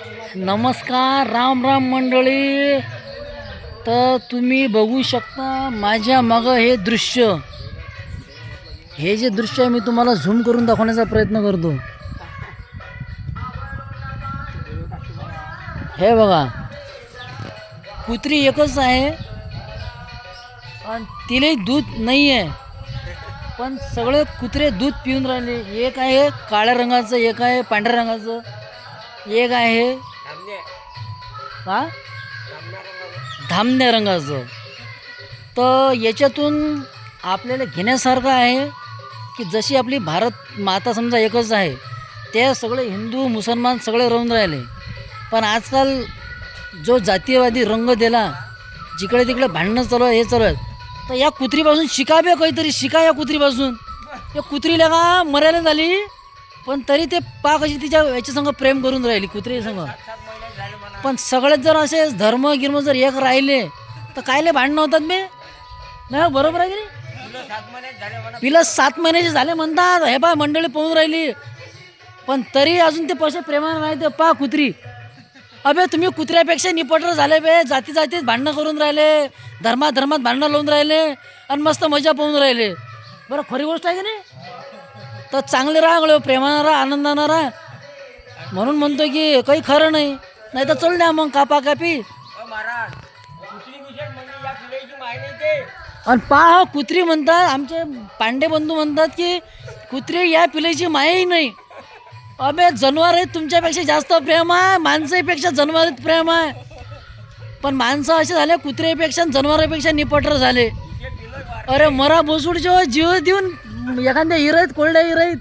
नमस्कार, राम राम मंडळी. तर तुम्ही बघू शकता माझ्या मागं हे दृश्य. हे जे दृश्य आहे मी तुम्हाला झूम करून दाखवण्याचा प्रयत्न करतो. हे बघा, कुत्री एकच आहे आणि तिलाही दूध नाही आहे, पण सगळे कुत्रे दूध पिऊन राहिले. एक आहे काळ्या रंगाचं, एक आहे पांढऱ्या रंगाचं, एक आहे का धामण्या रंगाचं. तर याच्यातून आपल्याला घेण्यासारखं आहे की जशी आपली भारत माता समजा एकच आहे, ते सगळे हिंदू मुसलमान सगळे राहून राहिले. पण आजकाल जो जातीयवादी रंग दिला, जिकडे तिकडे भांडणं चालू आहे, हे चालू आहेत. तर या कुत्रीपासून शिकावे, काहीतरी शिका या कुत्रीपासून. या कुत्रीला का मरायला झाली, पण तरी ते कशी तिच्या याच्यासंग प्रेम करून राहिली कुत्री संग. पण सगळेच जर असे धर्म गिर्म जर एक राहिले तर कायले भांडणं होतात बे? नाही बरोबर आहे की नाही? पिलं 7 महिन्याचे झाले म्हणतात. हे बा मंडळी पाहून राहिली, पण तरी अजून ते पैसे प्रेमाने नाही. ते पा कुत्री, अबे तुम्ही कुत्र्यापेक्षा निपटर झाले बे. जाती जातीत भांडणं करून राहिले, धर्मात भांडणं लावून राहिले आणि मस्त मजा पाहून राहिले. बरं, खरी गोष्ट आहे की नाही? तर चांगले राहा, प्रेमानं राहा, आनंदानं राहा. म्हणून म्हणतो की काही खरं नाही, नाही तर चल द्या मग कापी. आणि पहा, कुत्री म्हणतात, आमचे पांडे बंधू म्हणतात की कुत्री या पिलेची मायाही नाही. अबे जनावर आहेत तुमच्यापेक्षा जास्त प्रेम आहे, माणसापेक्षा जनावरात प्रेम आहे. पण माणसं असे झाले कुत्र्यापेक्षा जनावरापेक्षा निपटर झाले. अरे मरा बोसूडचे जीव देऊन एखाद्या हिरईत कोरड्या हिरईत